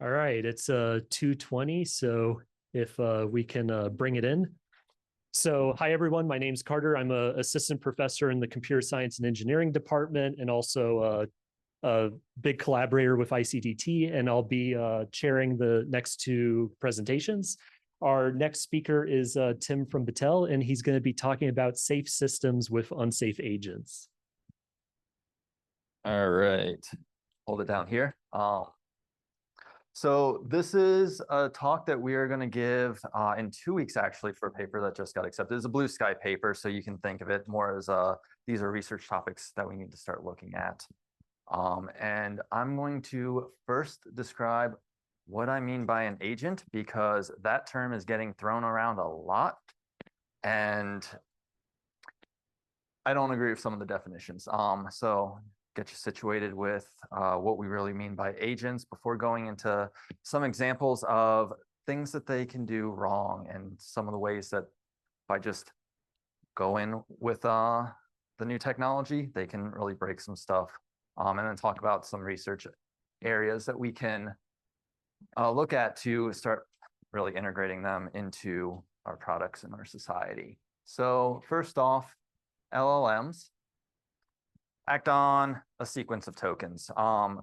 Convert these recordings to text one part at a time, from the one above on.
All right, it's 2:20, so if we can bring it in. So, hi everyone, my name's Carter. I'm an assistant professor in the computer science and engineering department and also a big collaborator with ICDT, and I'll be chairing the next two presentations. Our next speaker is Tim from Battelle, and he's going to be talking about safe systems with unsafe agents. All right, hold it down here. So this is a talk that we are going to give in 2 weeks, actually, for a paper that just got accepted. It's a blue sky paper, so you can think of it more as these are research topics that we need to start looking at. And I'm going to first describe what I mean by an agent, because that term is getting thrown around a lot. And I don't agree with some of the definitions. So get you situated with what we really mean by agents before going into some examples of things that they can do wrong and some of the ways that by just going with the new technology, they can really break some stuff. And then talk about some research areas that we can look at to start really integrating them into our products and our society. So first off, LLMs act on a sequence of tokens.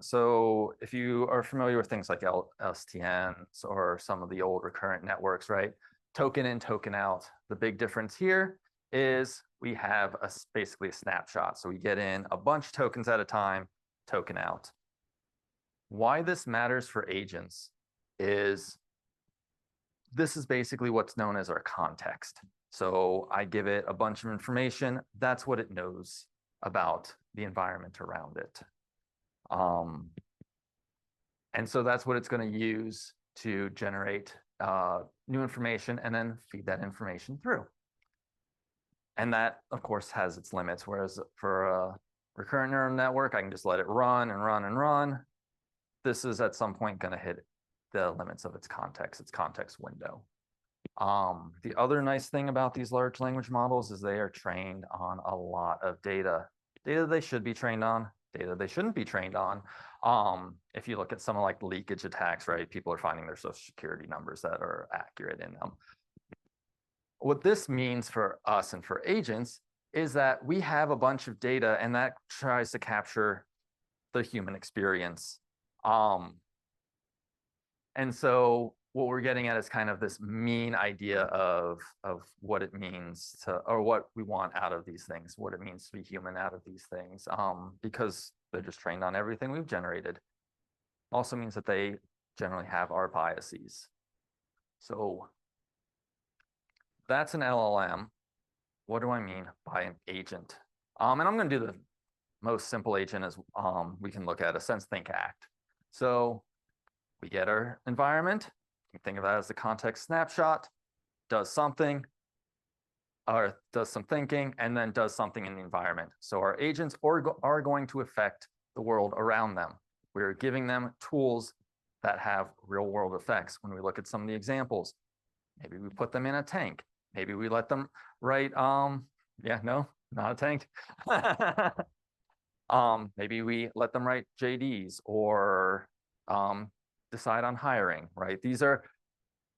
So if you are familiar with things like STNs or some of the old recurrent networks, right? Token in, token out. The big difference here is we have basically a snapshot. So we get in a bunch of tokens at a time, token out. Why this matters for agents is this is basically what's known as our context. So I give it a bunch of information. That's what it knows about the environment around it. And so that's what it's going to use to generate new information and then feed that information through. And that, of course, has its limits. Whereas for a recurrent neural network, I can just let it run and run and run. This is at some point going to hit the limits of its context window. The other nice thing about these large language models is they are trained on a lot of data they should be trained on, data they shouldn't be trained on. If you look at some of like leakage attacks, right, people are finding their social security numbers that are accurate in them. What this means for us and for agents is that we have a bunch of data and that tries to capture the human experience. And so what we're getting at is kind of this mean idea of what it means to, or what we want out of these things, what it means to be human out of these things, because they're just trained on everything we've generated. Also means that they generally have our biases. So that's an LLM. What do I mean by an agent? And I'm going to do the most simple agent as we can look at, a sense, think, act. So we get our environment. You can think of that as the context snapshot, does something, or does some thinking, and then does something in the environment. So our agents are going to affect the world around them. We're giving them tools that have real world effects. When we look at some of the examples, maybe we put them in a tank. Maybe we let them write, yeah, no, not a tank. Maybe we let them write JDs or decide on hiring, right? These are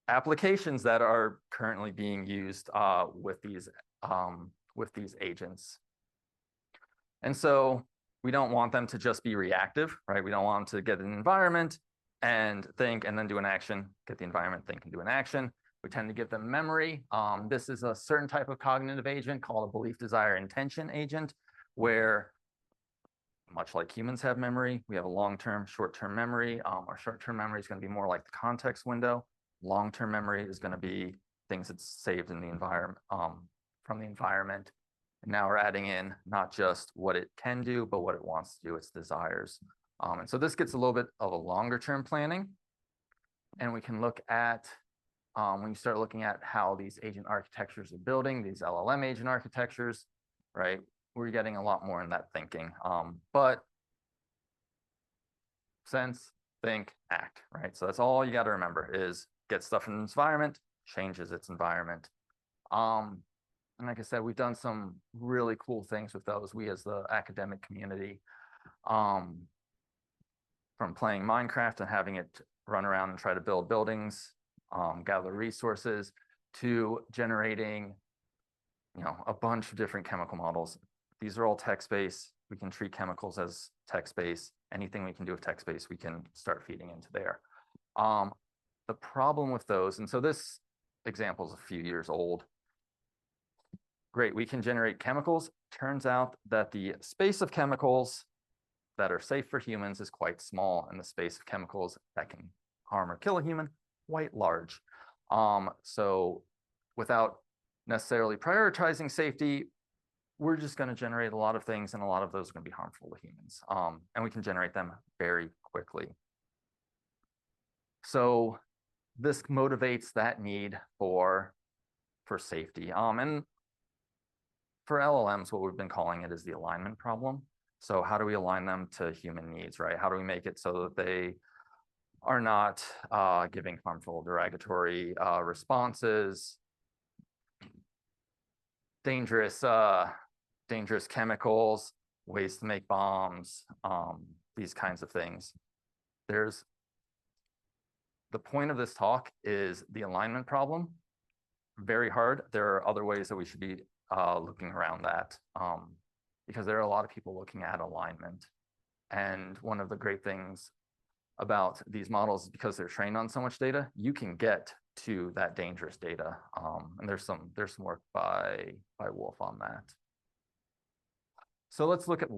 applications that are currently being used with these agents. And so we don't want them to just be reactive, right? We don't want them to get an environment and think and then do an action, get the environment, think and do an action. We tend to give them memory. This is a certain type of cognitive agent called a belief, desire, intention agent, where much like humans have memory, we have a long-term, short-term memory. Our short-term memory is going to be more like the context window. Long-term memory is going to be things that's saved in the environment, from the environment. And now we're adding in not just what it can do, but what it wants to do, its desires. And so this gets a little bit of a longer-term planning. And we can look at, when you start looking at how these agent architectures are building, these LLM agent architectures, right? We're getting a lot more in that thinking. But sense, think, act, right? So that's all you got to remember is get stuff in the environment, changes its environment. And like I said, we've done some really cool things with those, we as the academic community, from playing Minecraft and having it run around and try to build buildings, gather resources, to generating, a bunch of different chemical models. These are all text-based. We can treat chemicals as text-based. Anything we can do with text-based, we can start feeding into there. The problem with those, and so this example is a few years old. Great, we can generate chemicals. Turns out that the space of chemicals that are safe for humans is quite small, and the space of chemicals that can harm or kill a human, quite large. So without necessarily prioritizing safety, we're just going to generate a lot of things, and a lot of those are going to be harmful to humans. And we can generate them very quickly. So this motivates that need for safety. And for LLMs, what we've been calling it is the alignment problem. So how do we align them to human needs, right? How do we make it so that they are not giving harmful, derogatory responses, dangerous chemicals, ways to make bombs, these kinds of things. The point of this talk is the alignment problem. Very hard. There are other ways that we should be looking around that, because there are a lot of people looking at alignment. And one of the great things about these models is because they're trained on so much data, you can get to that dangerous data. And there's some work by Wolf on that. So let's look at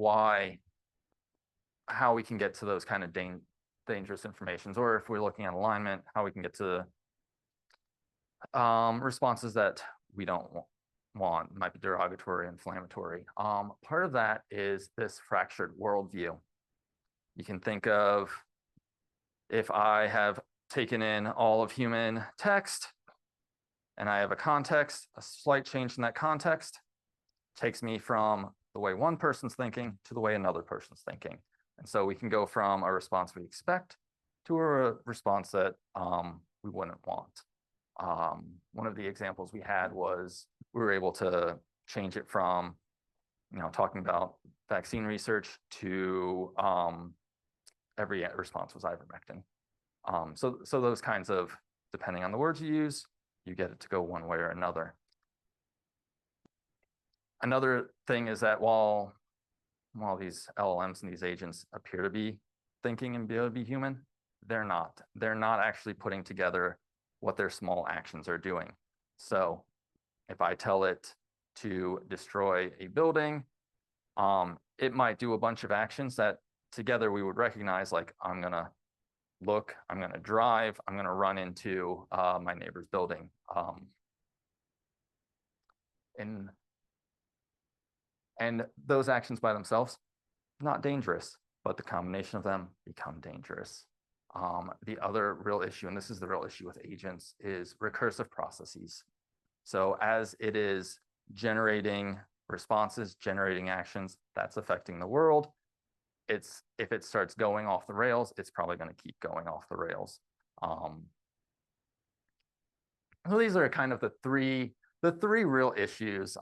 how we can get to those kind of dangerous informations, or if we're looking at alignment, how we can get to responses that we don't want, might be derogatory, inflammatory. Part of that is this fractured worldview. You can think of, if I have taken in all of human text and I have a context, a slight change in that context takes me from the way one person's thinking to the way another person's thinking. And so we can go from a response we expect to a response that we wouldn't want. One of the examples we had was we were able to change it from, talking about vaccine research to every response was ivermectin. So those kinds of, depending on the words you use, you get it to go one way or another. Another thing is that while these LLMs and these agents appear to be thinking and be able to be human, they're not. They're not actually putting together what their small actions are doing. So if I tell it to destroy a building, it might do a bunch of actions that together we would recognize, like I'm gonna look, I'm gonna drive, I'm gonna run into my neighbor's building. And those actions by themselves, not dangerous, but the combination of them become dangerous. The other real issue, and this is the real issue with agents, is recursive processes. So as it is generating responses, generating actions, that's affecting the world. If it starts going off the rails, it's probably going to keep going off the rails. So these are kind of the three real issues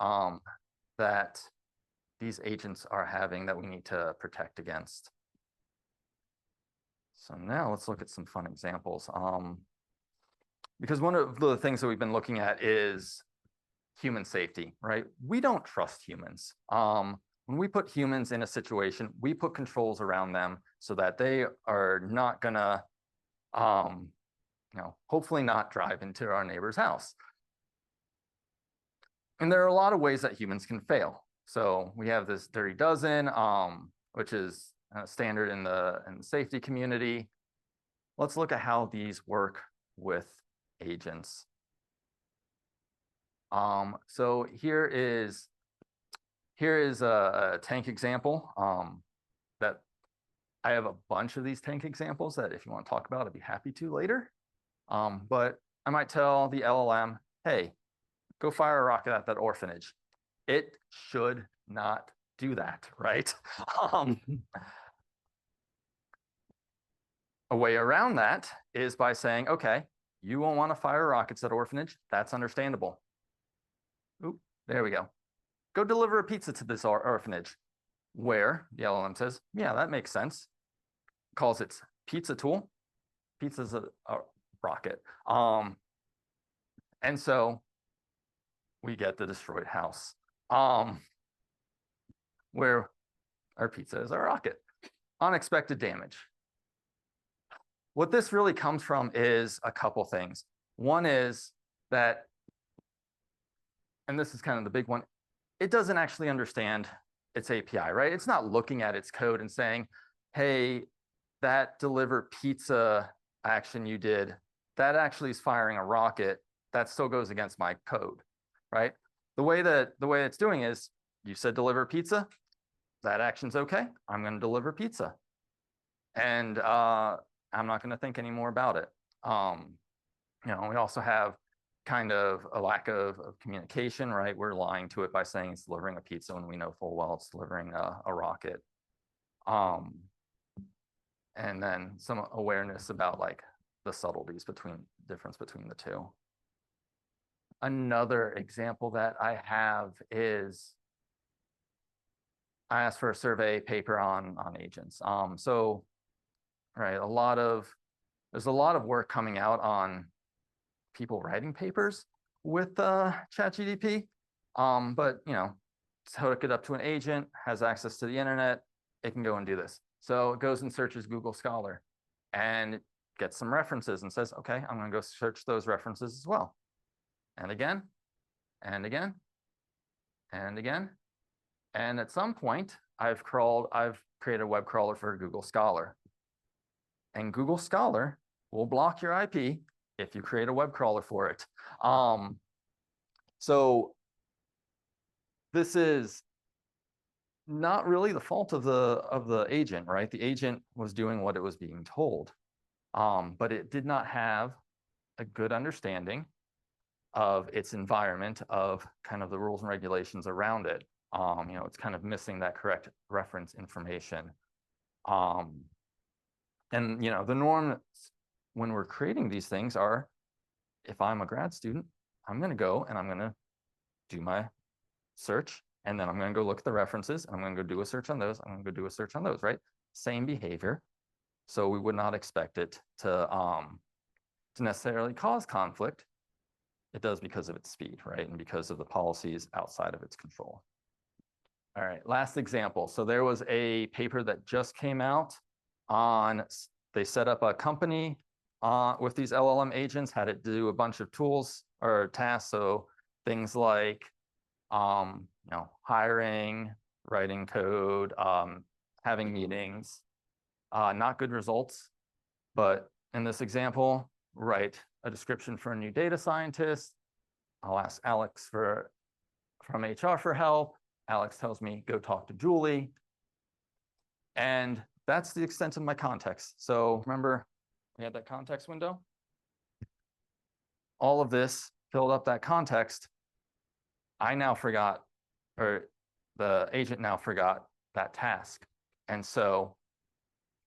that these agents are having that we need to protect against. So now let's look at some fun examples. Because one of the things that we've been looking at is human safety, right? We don't trust humans. When we put humans in a situation, we put controls around them so that they are not gonna, hopefully not drive into our neighbor's house. And there are a lot of ways that humans can fail. So we have this dirty dozen, which is standard in the safety community. Let's look at how these work with agents. So here is a tank example that I have a bunch of these tank examples that if you want to talk about, I'd be happy to later. But I might tell the LLM, hey, go fire a rocket at that orphanage. It should not do that, right? A way around that is by saying, okay, you won't want to fire rockets at orphanage. That's understandable. Oop, there we go. Go deliver a pizza to this orphanage. Where the LLM says, yeah, that makes sense. Calls its pizza tool. Pizza's a rocket. And so we get the destroyed house, where our pizza is our rocket. Unexpected damage. What this really comes from is a couple things. One is that, and this is kind of the big one, it doesn't actually understand its API, right? It's not looking at its code and saying, hey, that deliver pizza action you did, that actually is firing a rocket. That still goes against my code, right? The way it's doing is, you said deliver pizza, that action's okay. I'm going to deliver pizza, and I'm not going to think any more about it. We also have kind of a lack of communication, right? We're lying to it by saying it's delivering a pizza when we know full well it's delivering a rocket. And then some awareness about like the subtleties difference between the two. Another example that I have is, I asked for a survey paper on agents. Right, there's a lot of work coming out on people writing papers with ChatGPT. But just hook it up to an agent, has access to the internet, it can go and do this. So it goes and searches Google Scholar and gets some references and says, okay, I'm going to go search those references as well. And again, and again, and again. And at some point, I've created a web crawler for Google Scholar. And Google Scholar will block your IP if you create a web crawler for it. So this is not really the fault of the agent, right? The agent was doing what it was being told, but it did not have a good understanding of its environment, of kind of the rules and regulations around it. It's kind of missing that correct reference information. And the norm when we're creating these things are, if I'm a grad student, I'm going to go and I'm going to do my search, and then I'm going to go look at the references, and I'm going to go do a search on those. I'm going to go do a search on those, right? Same behavior. So we would not expect it to necessarily cause conflict. It does because of its speed, right? And because of the policies outside of its control. All right, last example. So there was a paper that just came out on, they set up a company with these LLM agents, had it do a bunch of tools or tasks. So things like, hiring, writing code, having meetings, not good results. But in this example, write a description for a new data scientist. I'll ask Alex from HR for help. Alex tells me, go talk to Julie. And that's the extent of my context. So remember, we had that context window. All of this filled up that context. I now forgot, or the agent now forgot that task. And so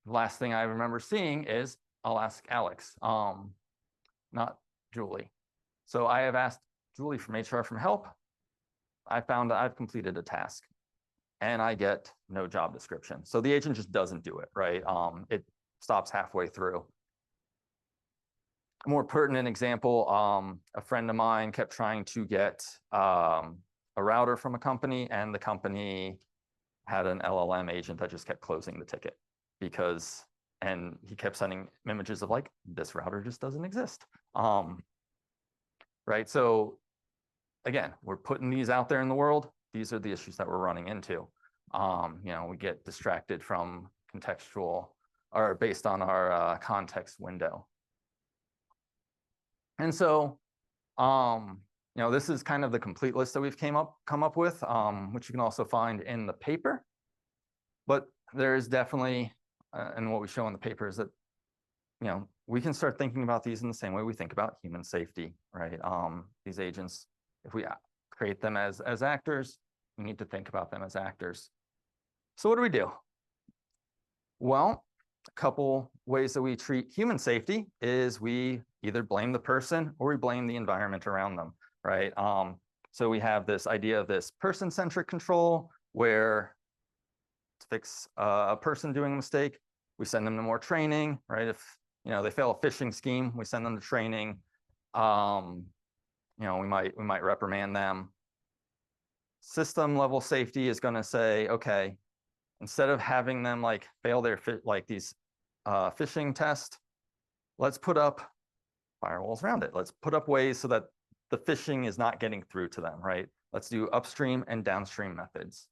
the last thing I remember seeing is, I'll ask Alex, not Julie. So I have asked Julie from HR for help. I found that I've completed a task and I get no job description. So the agent just doesn't do it, right? It stops halfway through. A more pertinent example, a friend of mine kept trying to get a router from a company, and the company had an LLM agent that just kept closing the ticket and he kept sending images of like, this router just doesn't exist. Right, so again, we're putting these out there in the world. These are the issues that we're running into. We get distracted from contextual, or based on our context window. And so, this is kind of the complete list that we've come up with, which you can also find in the paper. But there is definitely, and what we show in the paper is that, we can start thinking about these in the same way we think about human safety, right? These agents, if we create them as actors, we need to think about them as actors. So what do we do? Well, a couple ways that we treat human safety is we either blame the person or we blame the environment around them, right? So we have this idea of this person-centric control, where to fix a person doing a mistake, we send them to more training, right? If they fail a phishing scheme, we send them to training. We might reprimand them. System level safety is going to say, okay, instead of having them like fail their these phishing tests, let's put up firewalls around it. Let's put up ways so that the phishing is not getting through to them, right? Let's do upstream and downstream methods.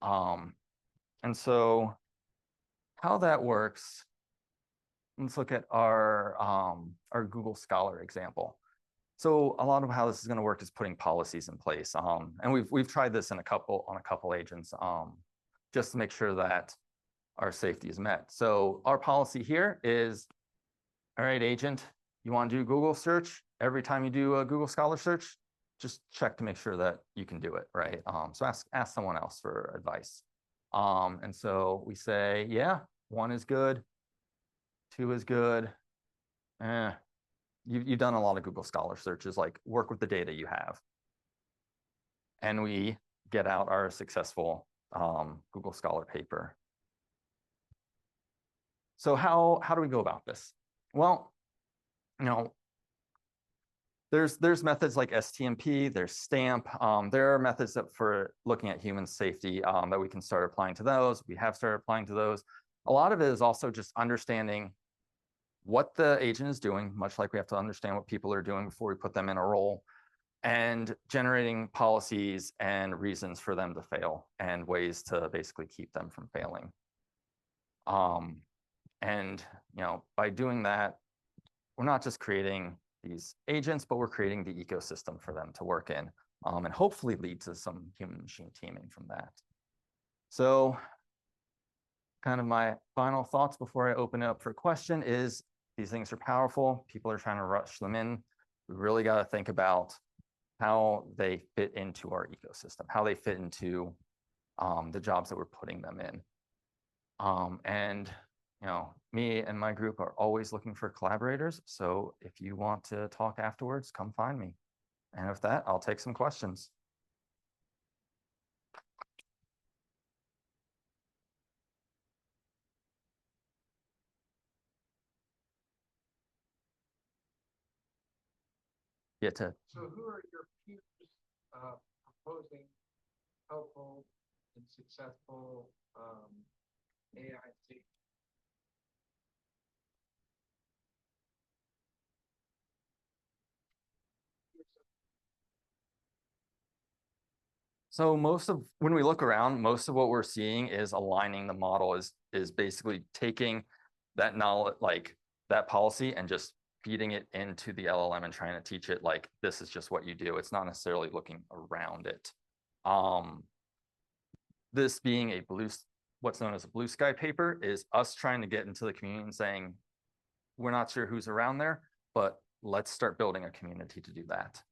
And so how that works, let's look at our Google Scholar example. So a lot of how this is going to work is putting policies in place. And we've tried this on a couple agents just to make sure that our safety is met. So our policy here is, all right, agent, you want to do Google search? Every time you do a Google Scholar search, just check to make sure that you can do it, right? So ask someone else for advice. And so we say, yeah, 1 is good, 2 is good. You've done a lot of Google Scholar searches, like work with the data you have. And we get out our successful Google Scholar paper. So how do we go about this? Well, there's methods like STMP, there's STAMP. There are methods for looking at human safety that we can start applying to those. We have started applying to those. A lot of it is also just understanding what the agent is doing, much like we have to understand what people are doing before we put them in a role, and generating policies and reasons for them to fail and ways to basically keep them from failing. And by doing that, we're not just creating these agents, but we're creating the ecosystem for them to work in, and hopefully lead to some human machine teaming from that. So kind of my final thoughts before I open it up for a question is, these things are powerful. People are trying to rush them in. We really got to think about how they fit into our ecosystem, how they fit into the jobs that we're putting them in. And me and my group are always looking for collaborators. So if you want to talk afterwards, come find me. And with that, I'll take some questions. So who are your peers proposing helpful and successful AI safety? So when we look around, most of what we're seeing is aligning the model is basically taking that knowledge, like that policy, and just feeding it into the LLM and trying to teach it like, this is just what you do. It's not necessarily looking around it. This being what's known as a blue sky paper is us trying to get into the community and saying, we're not sure who's around there, but let's start building a community to do that.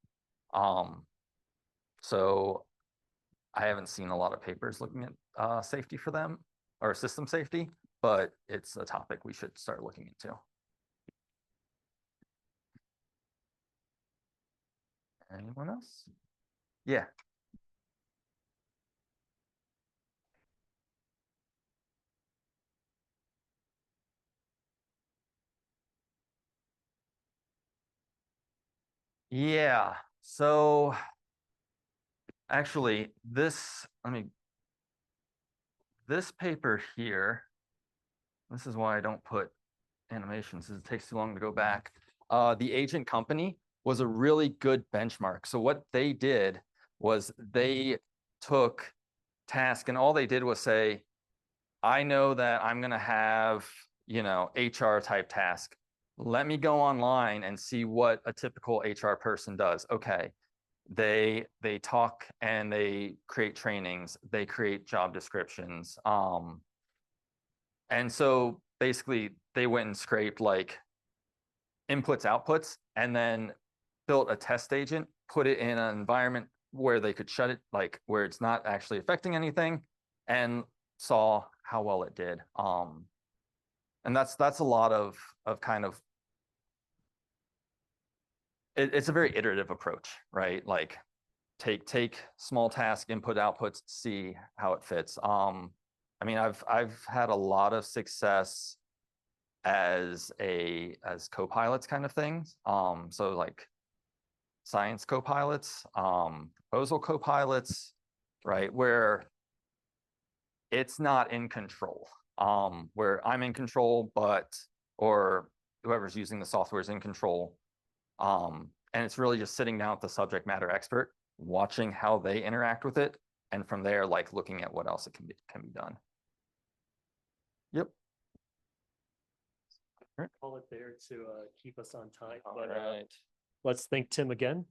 So I haven't seen a lot of papers looking at safety for them, or system safety, but it's a topic we should start looking into. Anyone else? Yeah. Yeah. So actually, this paper here, this is why I don't put animations, it takes too long to go back. The agent company was a really good benchmark. So what they did was they took task, and all they did was say, I know that I'm going to have, HR type task. Let me go online and see what a typical HR person does. Okay. They talk and they create trainings, they create job descriptions. And so basically they went and scraped like inputs, outputs, and then built a test agent, put it in an environment where they could shut it, like where it's not actually affecting anything, and saw how well it did. And that's a lot of kind of, it's a very iterative approach, right? Like take small task, input, outputs, see how it fits. I mean, I've had a lot of success as co-pilots kind of things. So like science co-pilots, proposal co-pilots, right? Where it's not in control, where I'm in control, or whoever's using the software is in control. And it's really just sitting down with the subject matter expert, watching how they interact with it. And from there, like looking at what else it can be done. Yep. Call it there to keep us on time. All But right. let's thank Tim again.